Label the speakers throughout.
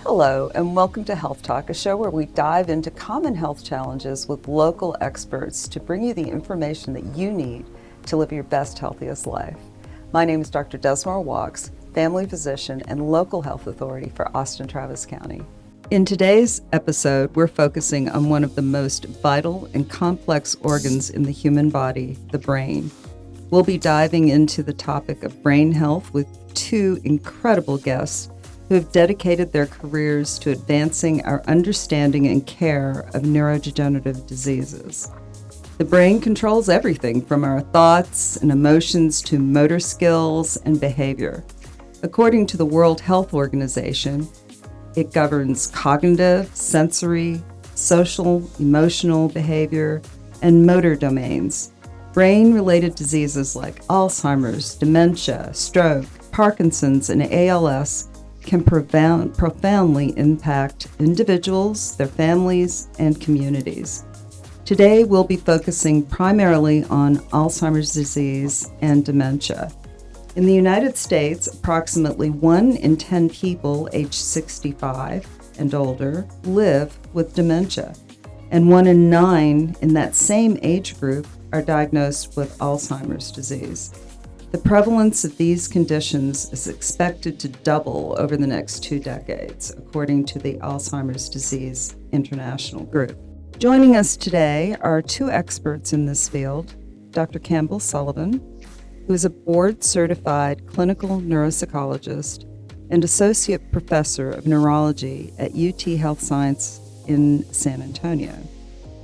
Speaker 1: Hello, and welcome to Health Talk, a show where we dive into common health challenges with local experts to bring you the information that you need to live your best, healthiest life. My name is Dr. Desmar Walks, family physician and local health authority for Austin-Travis County. In today's episode, we're focusing on one of the most vital and complex organs in the human body, the brain. We'll be diving into the topic of brain health with two incredible guests who have dedicated their careers to advancing our understanding and care of neurodegenerative diseases. The brain controls everything from our thoughts and emotions to motor skills and behavior. According to the World Health Organization, it governs cognitive, sensory, social, emotional behavior, and motor domains. Brain-related diseases like Alzheimer's, dementia, stroke, Parkinson's, and ALS can profoundly impact individuals, their families, and communities. Today, we'll be focusing primarily on Alzheimer's disease and dementia. In the United States, approximately 1 in 10 people aged 65 and older live with dementia, and 1 in 9 in that same age group are diagnosed with Alzheimer's disease. The prevalence of these conditions is expected to double over the next 2 decades, according to the Alzheimer's Disease International Group. Joining us today are 2 experts in this field, Dr. Campbell Sullivan, who is a board-certified clinical neuropsychologist and associate professor of neurology at UT Health Science in San Antonio.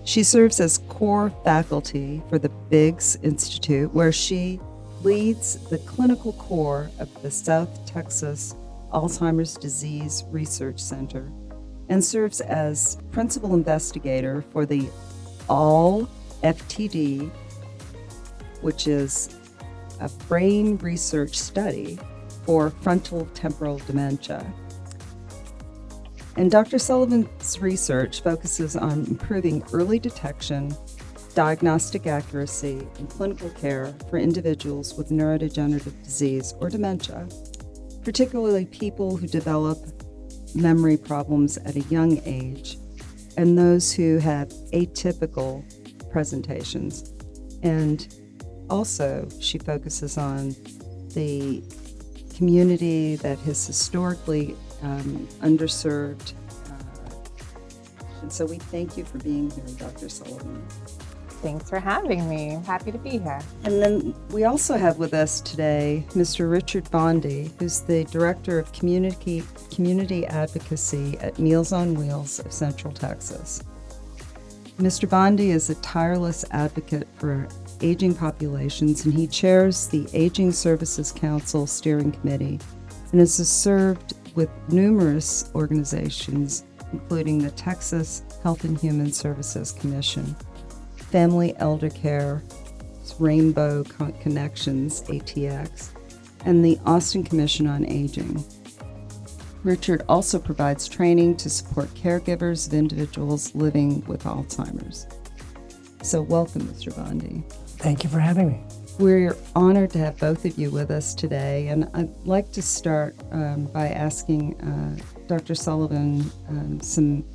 Speaker 1: She serves as core faculty for the Biggs Institute, where she leads the clinical core of the South Texas Alzheimer's Disease Research Center and serves as principal investigator for the ALL-FTD, which is a brain research study for frontal temporal dementia. And Dr. Sullivan's research focuses on improving early detection, diagnostic accuracy, and clinical care for individuals with neurodegenerative disease or dementia, particularly people who develop memory problems at a young age and those who have atypical presentations. And also, she focuses on the community that has historically underserved. And so we thank you for being here, Dr. Sullivan.
Speaker 2: Thanks for having me. I'm happy to be here.
Speaker 1: And then we also have with us today Mr. Richard Bondi, who's the Director of Community Advocacy at Meals on Wheels of Central Texas. Mr. Bondi is a tireless advocate for aging populations, and he chairs the Aging Services Council Steering Committee and has served with numerous organizations, including the Texas Health and Human Services Commission, Family Eldercare, Rainbow Connections, ATX, and the Austin Commission on Aging. Richard also provides training to support caregivers of individuals living with Alzheimer's. So welcome, Mr. Bondi.
Speaker 3: Thank you for having me.
Speaker 1: We're honored to have both of you with us today, and I'd like to start by asking Dr. Sullivan some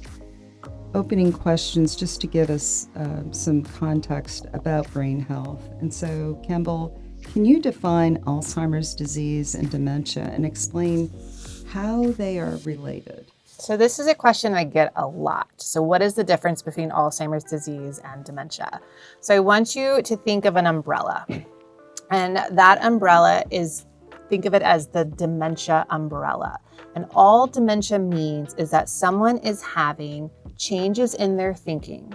Speaker 1: opening questions just to give us some context about brain health. And so, Campbell, can you define Alzheimer's disease and dementia and explain how they are related?
Speaker 2: So this is a question I get a lot. So what is the difference between Alzheimer's disease and dementia? So I want you to think of an umbrella. And that umbrella is, think of it as the dementia umbrella. And all dementia means is that someone is having changes in their thinking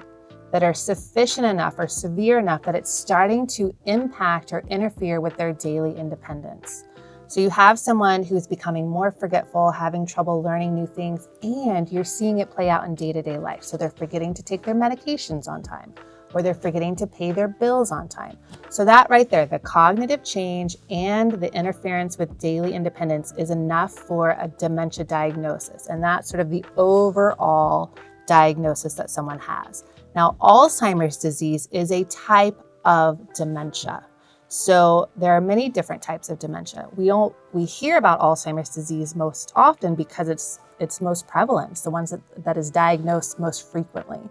Speaker 2: that are sufficient enough or severe enough that it's starting to impact or interfere with their daily independence. So you have someone who's becoming more forgetful, having trouble learning new things, and you're seeing it play out in day-to-day life. So they're forgetting to take their medications on time, or they're forgetting to pay their bills on time. So that right there, the cognitive change and the interference with daily independence is enough for a dementia diagnosis. And that's sort of the overall diagnosis that someone has. Now, Alzheimer's disease is a type of dementia. So there are many different types of dementia. We hear about Alzheimer's disease most often because it's most prevalent. It's the ones that is diagnosed most frequently.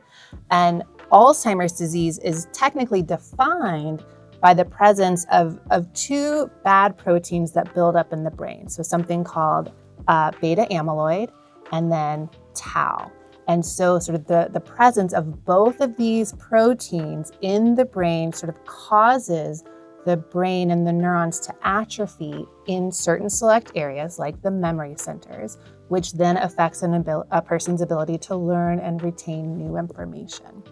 Speaker 2: And Alzheimer's disease is technically defined by the presence of two bad proteins that build up in the brain. So something called beta amyloid and then tau. And so sort of the presence of both of these proteins in the brain sort of causes the brain and the neurons to atrophy in certain select areas like the memory centers, which then affects a person's ability to learn and retain new information.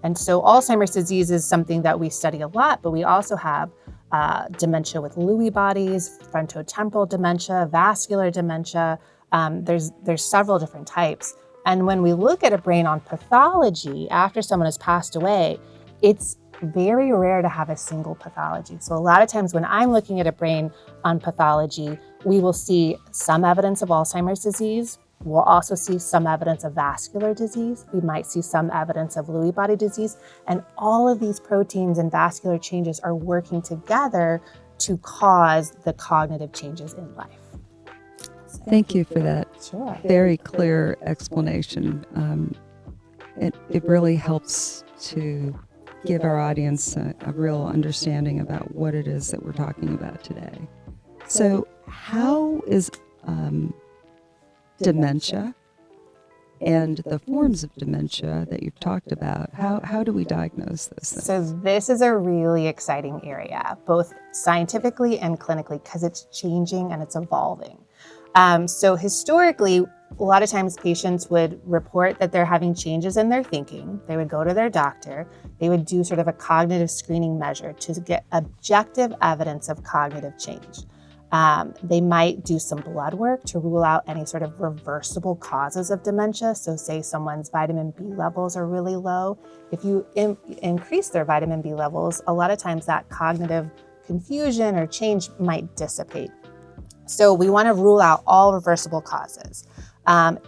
Speaker 2: And so Alzheimer's disease is something that we study a lot, but we also have dementia with Lewy bodies, frontotemporal dementia, vascular dementia. There's several different types. And when we look at a brain on pathology after someone has passed away, it's very rare to have a single pathology. So a lot of times when I'm looking at a brain on pathology, we will see some evidence of Alzheimer's disease. We'll also see some evidence of vascular disease. We might see some evidence of Lewy body disease. And all of these proteins and vascular changes are working together to cause the cognitive changes in life.
Speaker 1: Thank you for that very clear explanation. It really helps to give our audience a real understanding about what it is that we're talking about today. So how is dementia and the forms of dementia that you've talked about, how do we diagnose those things?
Speaker 2: So this is a really exciting area, both scientifically and clinically, because it's changing and it's evolving. So historically, a lot of times patients would report that they're having changes in their thinking. They would go to their doctor. They would do sort of a cognitive screening measure to get objective evidence of cognitive change. They might do some blood work to rule out any sort of reversible causes of dementia. So say someone's vitamin B levels are really low. If you increase their vitamin B levels, a lot of times that cognitive confusion or change might dissipate. So we want to rule out all reversible causes.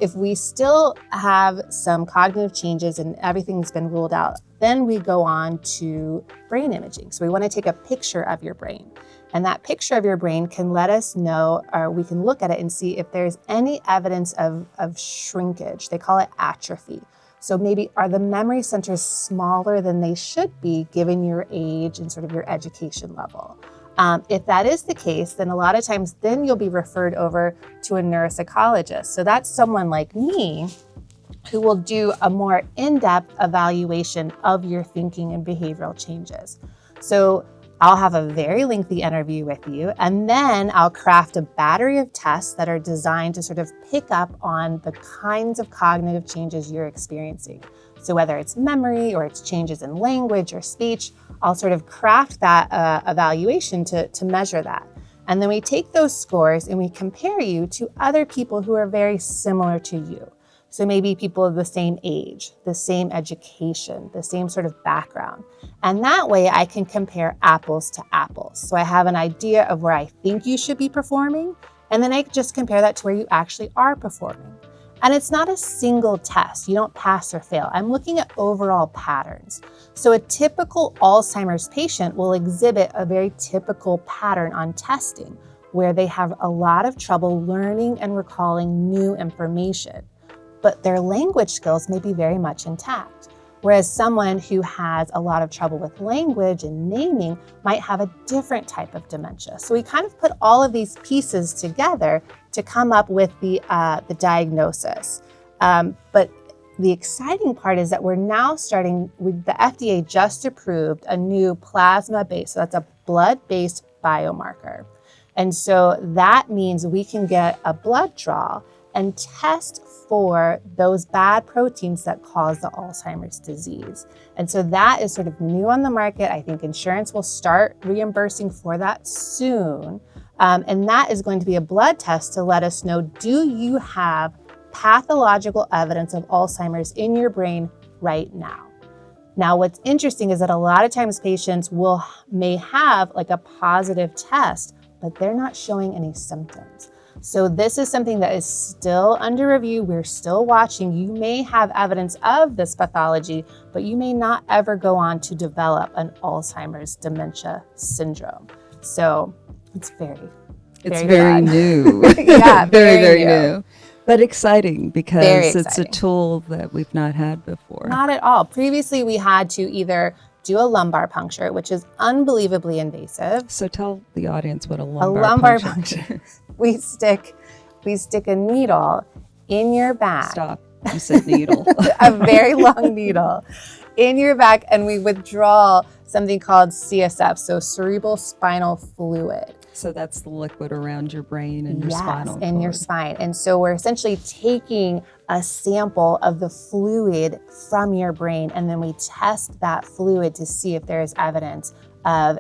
Speaker 2: If we still have some cognitive changes and everything's been ruled out, then we go on to brain imaging. So we want to take a picture of your brain. And that picture of your brain can let us know, or we can look at it and see if there's any evidence of shrinkage. They call it atrophy. So maybe are the memory centers smaller than they should be given your age and sort of your education level? If that is the case, then a lot of times then you'll be referred over to a neuropsychologist. So that's someone like me who will do a more in-depth evaluation of your thinking and behavioral changes. So I'll have a very lengthy interview with you, and then I'll craft a battery of tests that are designed to sort of pick up on the kinds of cognitive changes you're experiencing. So whether it's memory or it's changes in language or speech, I'll sort of craft that evaluation to measure that. And then we take those scores and we compare you to other people who are very similar to you. So maybe people of the same age, the same education, the same sort of background. And that way I can compare apples to apples. So I have an idea of where I think you should be performing, and then I just compare that to where you actually are performing. And it's not a single test. You don't pass or fail. I'm looking at overall patterns. So a typical Alzheimer's patient will exhibit a very typical pattern on testing, where they have a lot of trouble learning and recalling new information, but their language skills may be very much intact. Whereas someone who has a lot of trouble with language and naming might have a different type of dementia. So we kind of put all of these pieces together to come up with the diagnosis. But the exciting part is that we're now starting with the FDA just approved a new plasma-based, so that's a blood-based biomarker. And so that means we can get a blood draw and test for those bad proteins that cause the Alzheimer's disease. And so that is sort of new on the market. I think insurance will start reimbursing for that soon. And that is going to be a blood test to let us know, do you have pathological evidence of Alzheimer's in your brain right now? Now, what's interesting is that a lot of times patients may have like a positive test, but they're not showing any symptoms. So this is something that is still under review. We're still watching. You may have evidence of this pathology, but you may not ever go on to develop an Alzheimer's dementia syndrome. So it's very
Speaker 1: new.
Speaker 2: Yeah,
Speaker 1: very new. But exciting because it's a tool that we've not had before.
Speaker 2: Not at all. Previously, we had to either do a lumbar puncture, which is unbelievably invasive.
Speaker 1: So tell the audience what a lumbar puncture.
Speaker 2: We stick a needle in your back.
Speaker 1: Stop. You said needle.
Speaker 2: A very long needle in your back, and we withdraw something called CSF, so cerebral spinal fluid.
Speaker 1: So that's the liquid around your brain and your spinal cord.
Speaker 2: And your spine. And so we're essentially taking a sample of the fluid from your brain, and then we test that fluid to see if there is evidence of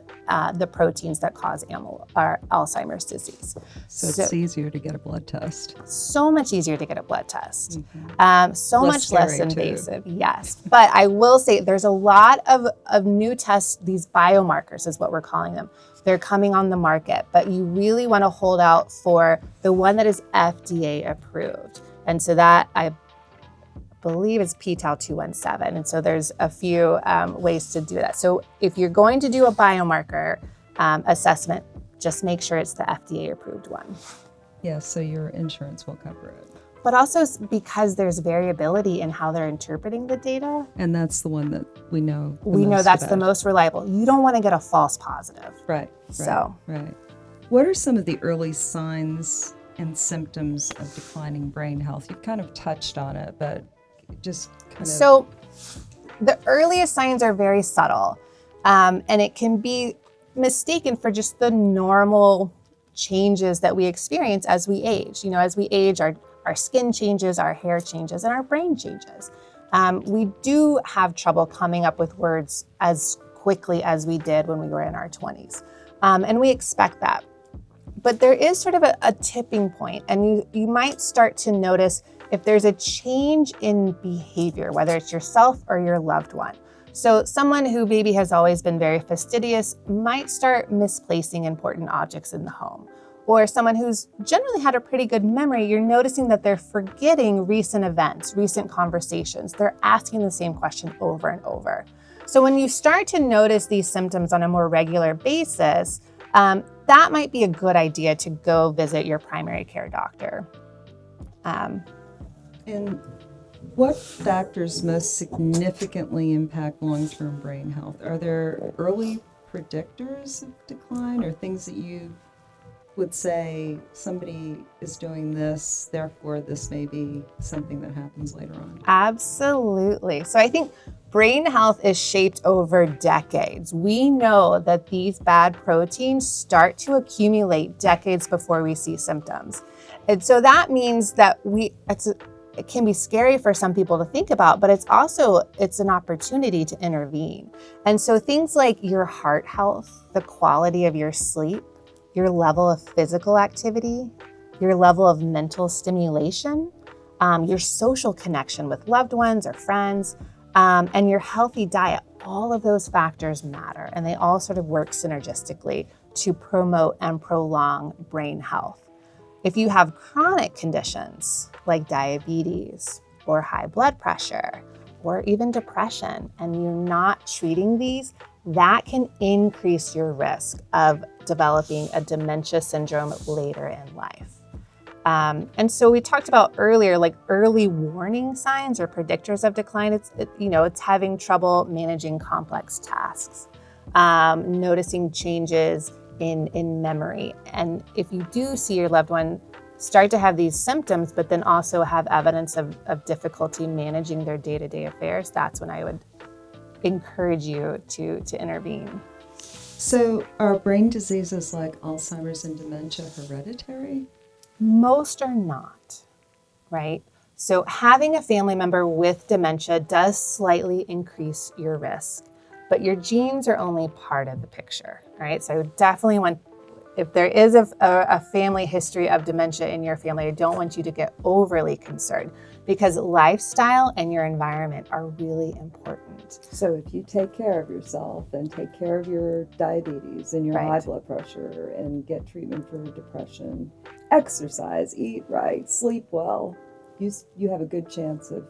Speaker 2: the proteins that cause Alzheimer's disease.
Speaker 1: So it's easier to get a blood test.
Speaker 2: So much easier to get a blood test.
Speaker 1: Mm-hmm.
Speaker 2: Much less invasive, yes. But I will say there's a lot of new tests, these biomarkers is what we're calling them. They're coming on the market, but you really want to hold out for the one that is FDA approved. And so that I believe is p-tau 217. And so there's a few ways to do that. So if you're going to do a biomarker assessment, just make sure it's the FDA approved one.
Speaker 1: Yeah, so your insurance will cover it.
Speaker 2: But also because there's variability in how they're interpreting the data.
Speaker 1: And that's the one that we know.
Speaker 2: We know that's the most reliable. You don't want to get a false positive.
Speaker 1: Right. Right. What are some of the early signs and symptoms of declining brain health? You've kind of touched on it, but just kind of.
Speaker 2: So the earliest signs are very subtle, and it can be mistaken for just the normal changes that we experience as we age. You know, as we age, our skin changes, our hair changes, and our brain changes. We do have trouble coming up with words as quickly as we did when we were in our 20s. And we expect that. But there is sort of a tipping point, and you might start to notice if there's a change in behavior, whether it's yourself or your loved one. So someone who maybe has always been very fastidious might start misplacing important objects in the home. Or someone who's generally had a pretty good memory, you're noticing that they're forgetting recent events, recent conversations. They're asking the same question over and over. So when you start to notice these symptoms on a more regular basis, that might be a good idea to go visit your primary care doctor.
Speaker 1: And what factors most significantly impact long-term brain health? Are there early predictors of decline or things that you would say somebody is doing this, therefore this may be something that happens later on?
Speaker 2: Absolutely. So I think brain health is shaped over decades. We know that these bad proteins start to accumulate decades before we see symptoms. And so that means that it can be scary for some people to think about, but it's an opportunity to intervene. And so things like your heart health, the quality of your sleep, your level of physical activity, your level of mental stimulation, your social connection with loved ones or friends, and your healthy diet, all of those factors matter, and they all sort of work synergistically to promote and prolong brain health. If you have chronic conditions like diabetes or high blood pressure or even depression, and you're not treating these, that can increase your risk of developing a dementia syndrome later in life. And so we talked about earlier, like early warning signs or predictors of decline. It's having trouble managing complex tasks, noticing changes in memory. And if you do see your loved one start to have these symptoms, but then also have evidence of difficulty managing their day-to-day affairs, that's when I would encourage you to intervene.
Speaker 1: So are brain diseases like Alzheimer's and dementia hereditary?
Speaker 2: Most are not, right? So having a family member with dementia does slightly increase your risk, but your genes are only part of the picture, right? So I would definitely want if there is a family history of dementia in your family, I don't want you to get overly concerned, because lifestyle and your environment are really important.
Speaker 1: So if you take care of yourself and take care of your diabetes and your high blood pressure and get treatment for depression, exercise, eat right, sleep well, you have a good chance of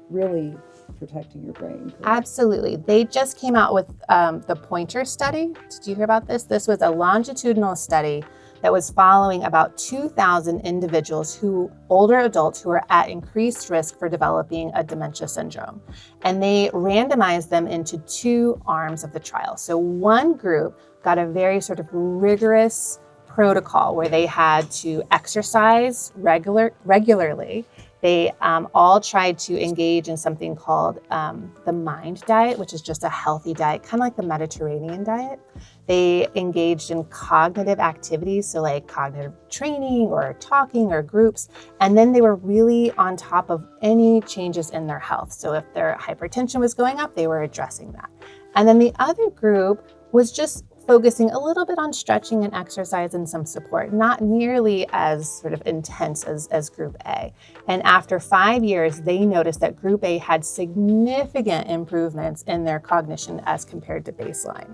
Speaker 1: really protecting your brain. Correct?
Speaker 2: Absolutely. They just came out with the Pointer study. Did you hear about this? This was a longitudinal study that was following about 2,000 individuals, older adults who were at increased risk for developing a dementia syndrome. And they randomized them into two arms of the trial. So one group got a very sort of rigorous protocol where they had to exercise regularly. They all tried to engage in something called the MIND diet, which is just a healthy diet, kind of like the Mediterranean diet. They engaged in cognitive activities, so like cognitive training or talking or groups. And then they were really on top of any changes in their health. So if their hypertension was going up, they were addressing that. And then the other group was just focusing a little bit on stretching and exercise and some support, not nearly as sort of intense as Group A. And after 5 years, they noticed that Group A had significant improvements in their cognition as compared to baseline.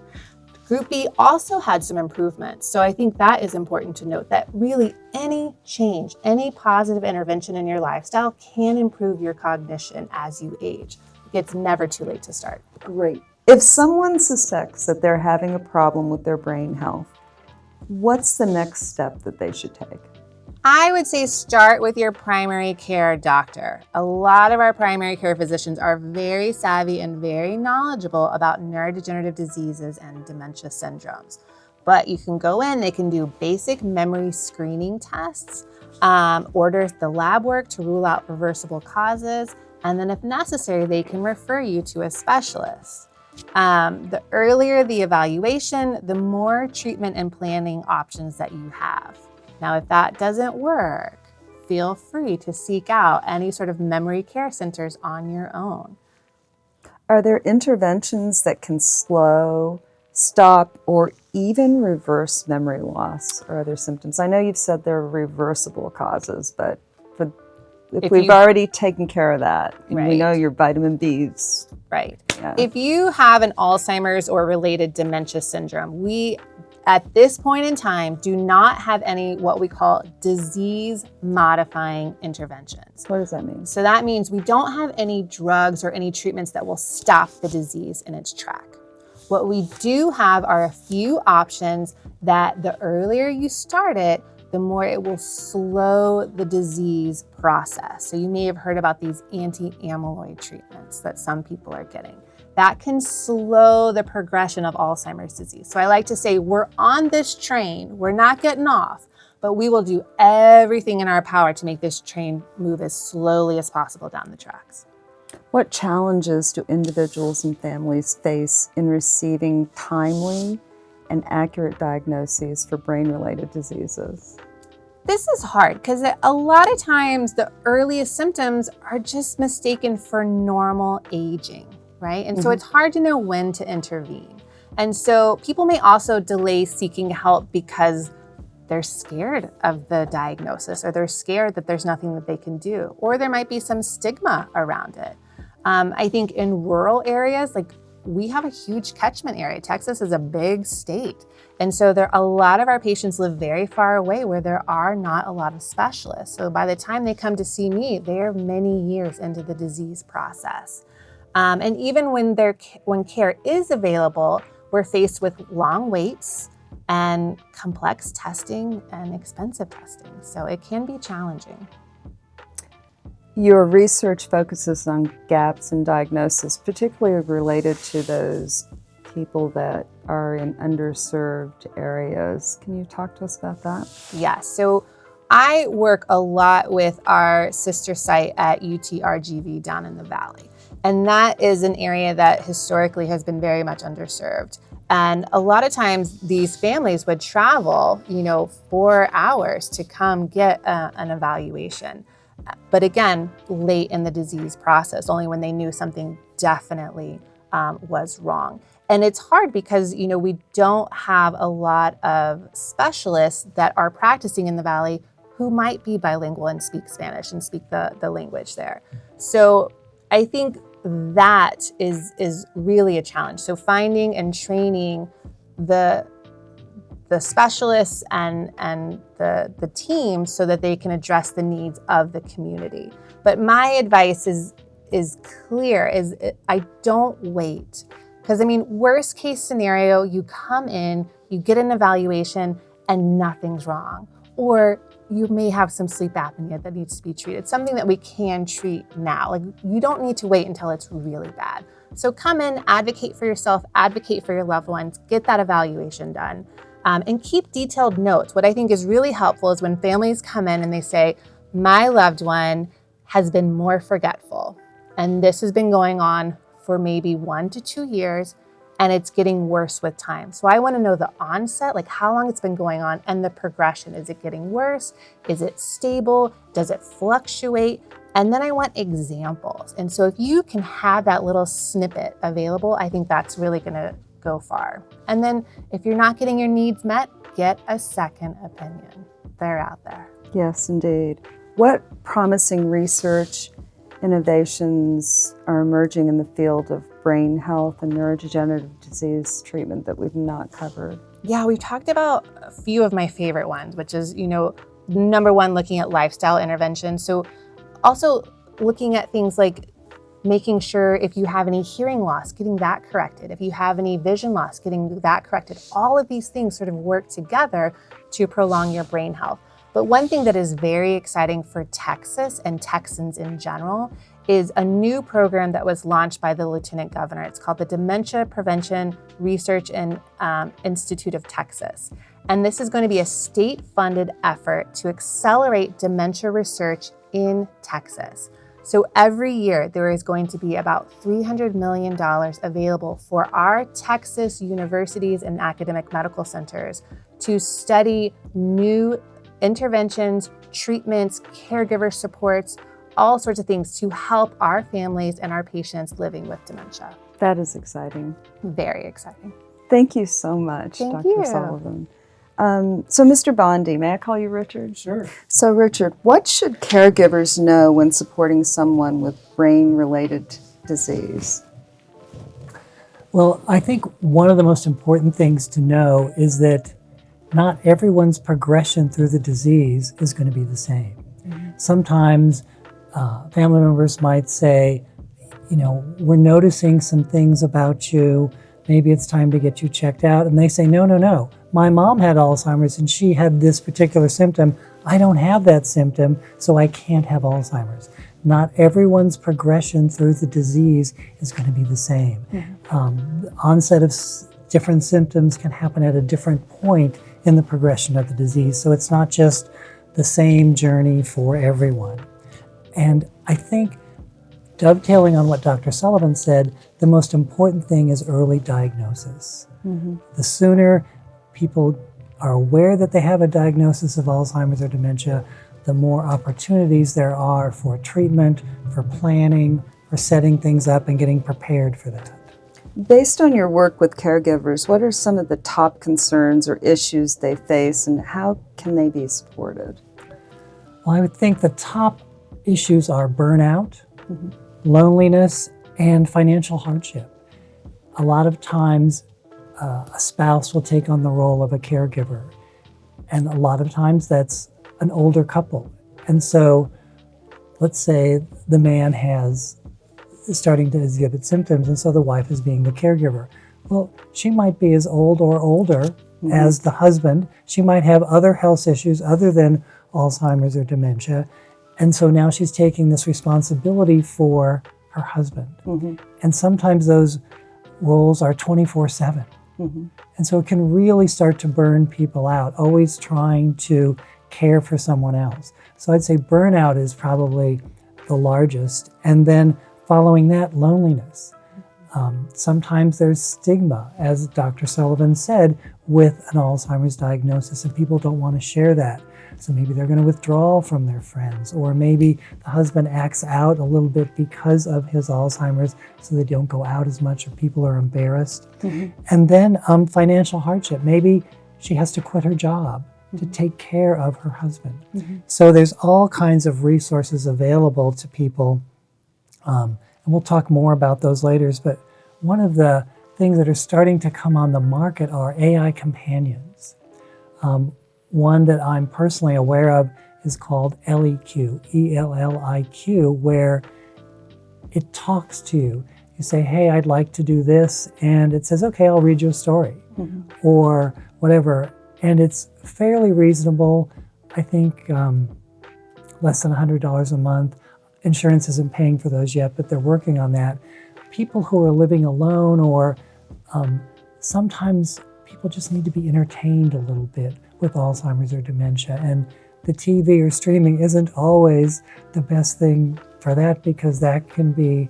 Speaker 2: Group B also had some improvements. So I think that is important to note, that really any change, any positive intervention in your lifestyle can improve your cognition as you age. It's never too late to start.
Speaker 1: Great. If someone suspects that they're having a problem with their brain health, what's the next step that they should take?
Speaker 2: I would say start with your primary care doctor. A lot of our primary care physicians are very savvy and very knowledgeable about neurodegenerative diseases and dementia syndromes. But you can go in, they can do basic memory screening tests, order the lab work to rule out reversible causes, and then if necessary, they can refer you to a specialist. The earlier the evaluation, the more treatment and planning options that you have. Now, if that doesn't work, feel free to seek out any sort of memory care centers on your own.
Speaker 1: Are there interventions that can slow, stop, or even reverse memory loss or other symptoms? I know you've said they're reversible causes, but if we've already taken care of that, and we know your vitamin B's.
Speaker 2: Right. Yeah. If you have an Alzheimer's or related dementia syndrome, we, at this point in time, do not have any what we call disease-modifying interventions.
Speaker 1: What does that mean?
Speaker 2: So that means we don't have any drugs or any treatments that will stop the disease in its track. What we do have are a few options that the earlier you start it, the more it will slow the disease process. So you may have heard about these anti-amyloid treatments that some people are getting. That can slow the progression of Alzheimer's disease. So I like to say we're on this train, we're not getting off, but we will do everything in our power to make this train move as slowly as possible down the tracks.
Speaker 1: What challenges do individuals and families face in receiving timely and accurate diagnoses for brain-related diseases?
Speaker 2: This is hard because a lot of times the earliest symptoms are just mistaken for normal aging, right? And so it's hard to know when to intervene. And so people may also delay seeking help because they're scared of the diagnosis, or they're scared that there's nothing that they can do, or there might be some stigma around it. I think in rural areas, like we have a huge catchment area. Texas is a big state. And so a lot of our patients live very far away where there are not a lot of specialists. So by the time they come to see me, they're many years into the disease process. And even when care is available, we're faced with long waits and complex testing and expensive testing. So it can be challenging.
Speaker 1: Your research focuses on gaps in diagnosis, particularly related to those people that are in underserved areas. Can you talk to us about that?
Speaker 2: Yes. So I work a lot with our sister site at UTRGV down in the Valley. And that is an area that historically has been very much underserved. And a lot of times these families would travel, 4 hours to come get an evaluation. But again, late in the disease process, only when they knew something definitely was wrong. And it's hard because, we don't have a lot of specialists that are practicing in the Valley who might be bilingual and speak Spanish and speak the language there. So I think that is really a challenge. So finding and training the specialists and the team so that they can address the needs of the community. But my advice is clear, I don't wait. Because worst case scenario, you come in, you get an evaluation and nothing's wrong. Or you may have some sleep apnea that needs to be treated, something that we can treat now. Like, you don't need to wait until it's really bad. So come in, advocate for yourself, advocate for your loved ones, get that evaluation done, and keep detailed notes. What I think is really helpful is when families come in and they say, my loved one has been more forgetful, and this has been going on for maybe 1 to 2 years, and it's getting worse with time. So I want to know the onset, like how long it's been going on, and the progression. Is it getting worse? Is it stable? Does it fluctuate? And then I want examples. And so if you can have that little snippet available, I think that's really going to go far. And then if you're not getting your needs met, get a second opinion. They're out there.
Speaker 1: Yes, indeed. What promising research innovations are emerging in the field of brain health and neurodegenerative disease treatment that we've not covered?
Speaker 2: Yeah, we've talked about a few of my favorite ones, which is, number one, looking at lifestyle intervention. So also looking at things like making sure if you have any hearing loss, getting that corrected. If you have any vision loss, getting that corrected. All of these things sort of work together to prolong your brain health. But one thing that is very exciting for Texas and Texans in general is a new program that was launched by the Lieutenant Governor. It's called the Dementia Prevention Research and Institute of Texas. And this is going to be a state-funded effort to accelerate dementia research in Texas. So every year there is going to be about $300 million available for our Texas universities and academic medical centers to study new interventions, treatments, caregiver supports, all sorts of things to help our families and our patients living with dementia.
Speaker 1: That is exciting.
Speaker 2: Very exciting.
Speaker 1: Thank you so much,
Speaker 2: Thank
Speaker 1: Dr.
Speaker 2: you.
Speaker 1: Sullivan. So Mr. Bondi, may I call you Richard?
Speaker 3: Sure.
Speaker 1: So Richard, what should caregivers know when supporting someone with brain-related disease?
Speaker 3: Well, I think one of the most important things to know is that not everyone's progression through the disease is going to be the same. Mm-hmm. Sometimes family members might say, we're noticing some things about you. Maybe it's time to get you checked out. And they say, no. My mom had Alzheimer's and she had this particular symptom. I don't have that symptom, so I can't have Alzheimer's. Not everyone's progression through the disease is going to be the same. Mm-hmm. The onset of different symptoms can happen at a different point in the progression of the disease. So it's not just the same journey for everyone. And I think, dovetailing on what Dr. Sullivan said, the most important thing is early diagnosis. Mm-hmm. The sooner people are aware that they have a diagnosis of Alzheimer's or dementia, the more opportunities there are for treatment, for planning, for setting things up and getting prepared for that.
Speaker 1: Based on your work with caregivers, what are some of the top concerns or issues they face and how can they be supported?
Speaker 3: Well, I would think the top issues are burnout, mm-hmm. loneliness, and financial hardship. A lot of times, a spouse will take on the role of a caregiver, and a lot of times that's an older couple. And so, let's say the man is starting to exhibit symptoms, and so the wife is being the caregiver. Well, she might be as old or older mm-hmm. as the husband. She might have other health issues other than Alzheimer's or dementia. And so now she's taking this responsibility for her husband. Mm-hmm. And sometimes those roles are 24/7. Mm-hmm. And so it can really start to burn people out, always trying to care for someone else. So I'd say burnout is probably the largest. And then following that, loneliness. Sometimes there's stigma, as Dr. Sullivan said, with an Alzheimer's diagnosis, and people don't want to share that. So maybe they're going to withdraw from their friends, or maybe the husband acts out a little bit because of his Alzheimer's, so they don't go out as much, or people are embarrassed. And then financial hardship. Maybe she has to quit her job to take care of her husband. So there's all kinds of resources available to people. And we'll talk more about those later, but one of the things that are starting to come on the market are AI companions. One that I'm personally aware of is called LEQ, E-L-L-I-Q, where it talks to you. You say, hey, I'd like to do this, and it says, okay, I'll read you a story, or whatever. And it's fairly reasonable. I think less than $100 a month. Insurance isn't paying for those yet, but they're working on that. People who are living alone, or sometimes people just need to be entertained a little bit with Alzheimer's or dementia, and the TV or streaming isn't always the best thing for that, because that can be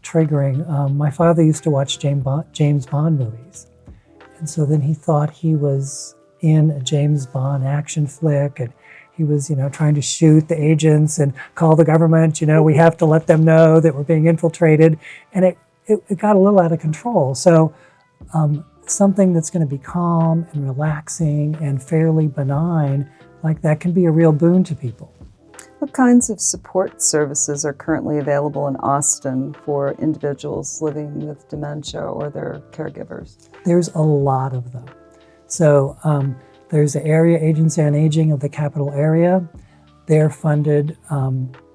Speaker 3: triggering. My father used to watch James Bond movies, and so then he thought he was in a James Bond action flick, and he was, trying to shoot the agents and call the government, we have to let them know that we're being infiltrated. And it got a little out of control. So something that's going to be calm and relaxing and fairly benign, like that, can be a real boon to people.
Speaker 1: What kinds of support services are currently available in Austin for individuals living with dementia or their caregivers?
Speaker 3: There's a lot of them. So there's the Area Agency on Aging of the capital area. They're funded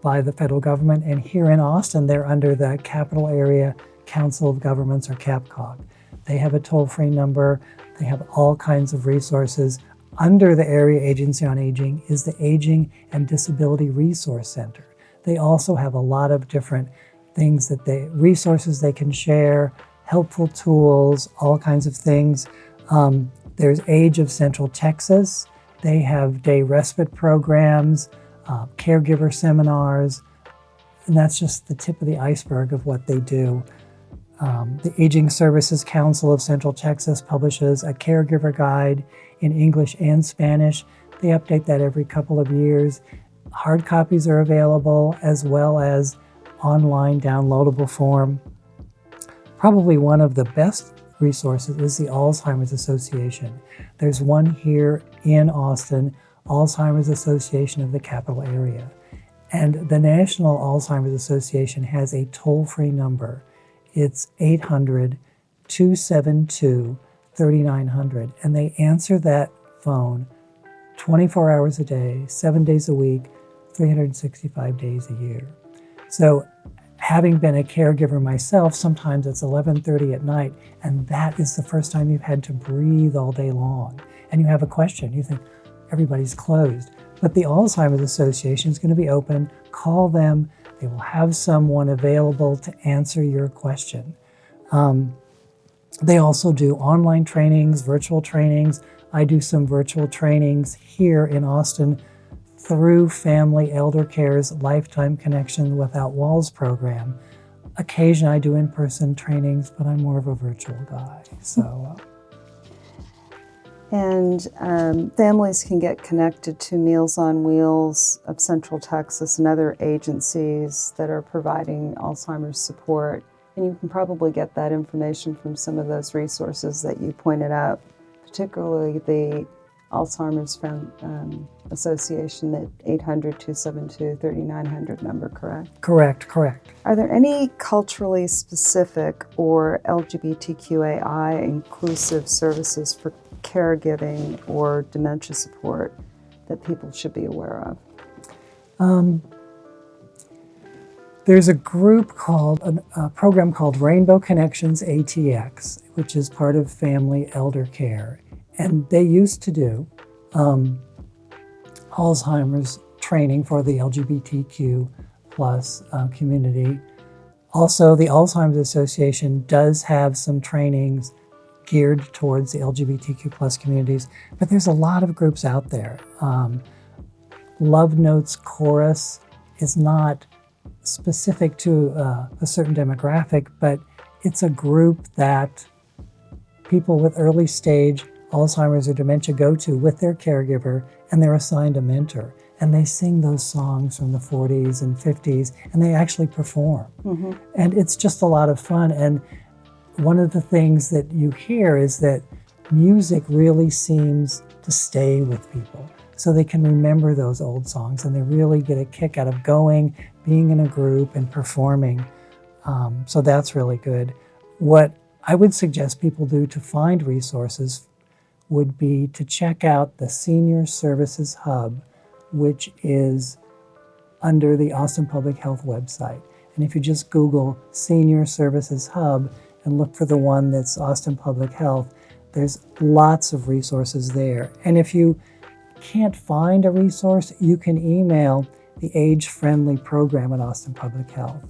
Speaker 3: by the federal government, and here in Austin, they're under the Capital Area Council of Governments, or CAPCOG. They have a toll-free number. They have all kinds of resources. Under the Area Agency on Aging is the Aging and Disability Resource Center. They also have a lot of different things resources they can share, helpful tools, all kinds of things. There's Age of Central Texas. They have day respite programs, caregiver seminars, and that's just the tip of the iceberg of what they do. The Aging Services Council of Central Texas publishes a caregiver guide in English and Spanish. They update that every couple of years. Hard copies are available, as well as online downloadable form. Probably one of the best resources is the Alzheimer's Association. There's one here in Austin, Alzheimer's Association of the capital area. And the National Alzheimer's Association has a toll-free number. It's 800-272-3900. And they answer that phone 24 hours a day, 7 days a week, 365 days a year. So having been a caregiver myself, sometimes it's 11:30 at night, and that is the first time you've had to breathe all day long. And you have a question. You think everybody's closed. But the Alzheimer's Association is going to be open. Call them. They will have someone available to answer your question. They also do online trainings, virtual trainings. I do some virtual trainings here in Austin through Family Eldercare's Lifetime Connection Without Walls program. Occasionally I do in-person trainings, but I'm more of a virtual guy.
Speaker 1: And families can get connected to Meals on Wheels of Central Texas and other agencies that are providing Alzheimer's support. And you can probably get that information from some of those resources that you pointed out, particularly the Alzheimer's Association, that 800-272-3900 number, correct?
Speaker 3: Correct.
Speaker 1: Are there any culturally specific or LGBTQAI inclusive services for caregiving or dementia support that people should be aware of?
Speaker 3: There's a program called Rainbow Connections ATX, which is part of Family Eldercare. And they used to do Alzheimer's training for the LGBTQ plus community. Also, the Alzheimer's Association does have some trainings geared towards the LGBTQ plus communities, but there's a lot of groups out there. Love Notes Chorus is not specific to a certain demographic, but it's a group that people with early stage Alzheimer's or dementia go to with their caregiver, and they're assigned a mentor. And they sing those songs from the 40s and 50s, and they actually perform. And it's just a lot of fun. And one of the things that you hear is that music really seems to stay with people. So they can remember those old songs, and they really get a kick out of going, being in a group, and performing. So that's really good. What I would suggest people do to find resources would be to check out the Senior Services Hub, which is under the Austin Public Health website. And if you just Google Senior Services Hub and look for the one that's Austin Public Health, there's lots of resources there. And if you can't find a resource, you can email the Age-Friendly program at Austin Public Health.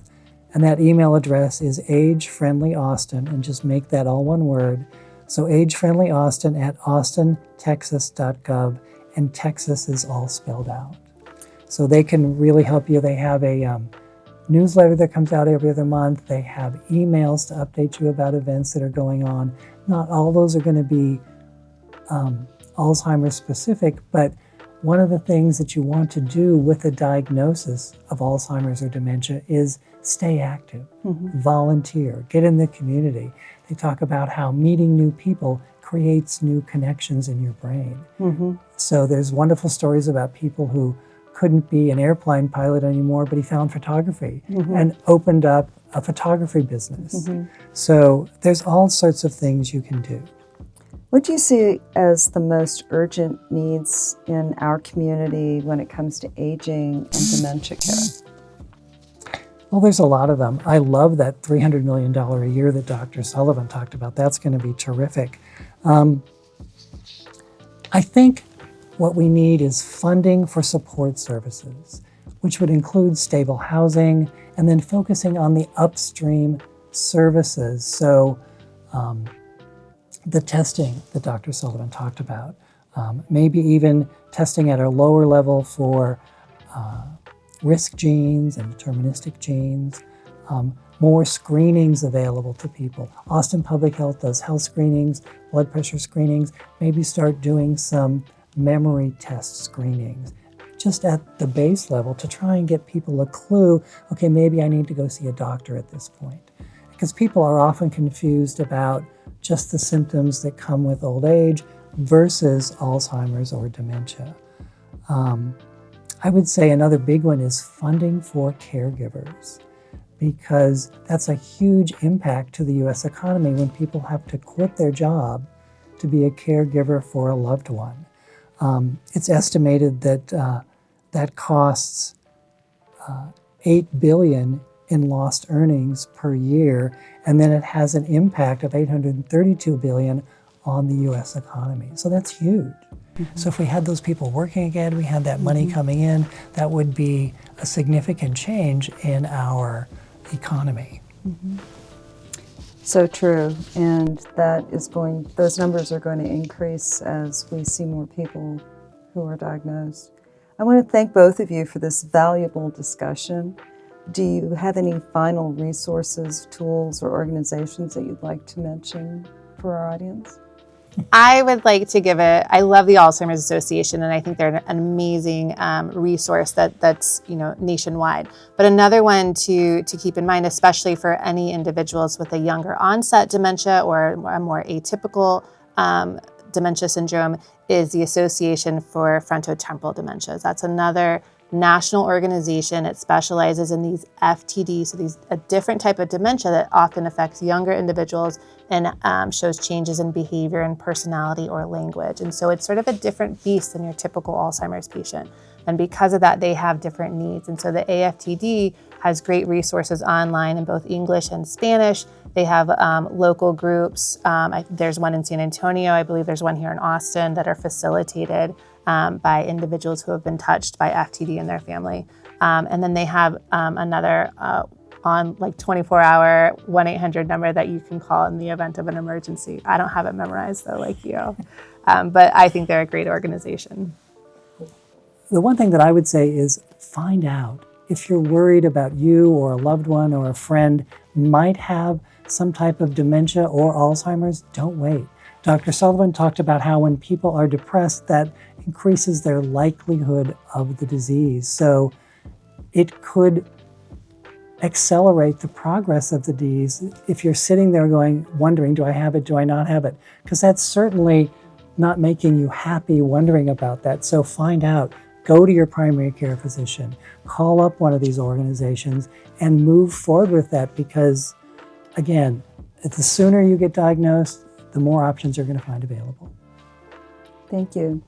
Speaker 3: And that email address is agefriendlyaustin, and just make that all one word. So agefriendlyaustin at austintexas.gov, and Texas is all spelled out. So they can really help you. They have a newsletter that comes out every other month. They have emails to update you about events that are going on. Not all those are going to be Alzheimer's specific, but one of the things that you want to do with a diagnosis of Alzheimer's or dementia is stay active, volunteer, get in the community. They talk about how meeting new people creates new connections in your brain. So there's wonderful stories about people who couldn't be an airplane pilot anymore, but he found photography and opened up a photography business. So there's all sorts of things you can do.
Speaker 1: What do you see as the most urgent needs in our community when it comes to aging and dementia care?
Speaker 3: Well, there's a lot of them. I love that $300 million a year that Dr. Sullivan talked about. That's going to be terrific. I think what we need is funding for support services, which would include stable housing and then focusing on the upstream services. So the testing that Dr. Sullivan talked about, maybe even testing at a lower level for risk genes and deterministic genes, more screenings available to people. Austin Public Health does health screenings, blood pressure screenings, maybe start doing some memory test screenings, just at the base level to try and get people a clue, okay, maybe I need to go see a doctor at this point. Because people are often confused about just the symptoms that come with old age versus Alzheimer's or dementia. I would say another big one is funding for caregivers, because that's a huge impact to the U.S. economy when people have to quit their job to be a caregiver for a loved one. It's estimated that that costs $8 billion in lost earnings per year, and then it has an impact of $832 billion on the U.S. economy. So that's huge. So if we had those people working again, we had that money coming in, that would be a significant change in our economy.
Speaker 1: So true, and those numbers are going to increase as we see more people who are diagnosed. I want to thank both of you for this valuable discussion. Do you have any final resources, tools, or organizations that you'd like to mention for our audience?
Speaker 2: I would like to I love the Alzheimer's Association, and I think they're an amazing resource that's nationwide. But another one to keep in mind, especially for any individuals with a younger onset dementia or a more atypical dementia syndrome, is the Association for Frontotemporal Dementias. That's another national organization. It specializes in these FTD, so a different type of dementia that often affects younger individuals and shows changes in behavior and personality or language. And so it's sort of a different beast than your typical Alzheimer's patient. And because of that, they have different needs. And so the AFTD has great resources online in both English and Spanish. They have local groups. There's one in San Antonio. I believe there's one here in Austin that are facilitated by individuals who have been touched by FTD in their family. And then they have another on 24-hour 1-800 number that you can call in the event of an emergency. I don't have it memorized though, like you. But I think they're a great organization.
Speaker 3: The one thing that I would say is find out if you're worried about you or a loved one or a friend might have some type of dementia or Alzheimer's. Don't wait. Dr. Sullivan talked about how when people are depressed, that increases their likelihood of the disease. So it could accelerate the progress of the disease if you're sitting there wondering, do I have it, do I not have it? Because that's certainly not making you happy wondering about that. So find out, go to your primary care physician, call up one of these organizations and move forward with that, because again, the sooner you get diagnosed, the more options you're going to find available.
Speaker 1: Thank you.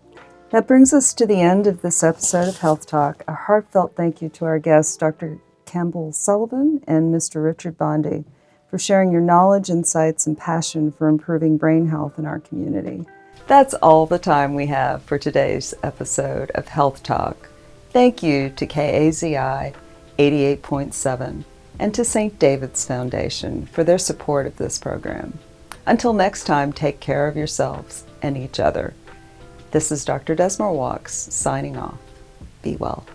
Speaker 1: That brings us to the end of this episode of Health Talk. A heartfelt thank you to our guests, Dr. Campbell Sullivan and Mr. Richard Bondi, for sharing your knowledge, insights, and passion for improving brain health in our community. That's all the time we have for today's episode of Health Talk. Thank you to KAZI 88.7 and to St. David's Foundation for their support of this program. Until next time, take care of yourselves and each other. This is Dr. Desmore Walks signing off. Be well.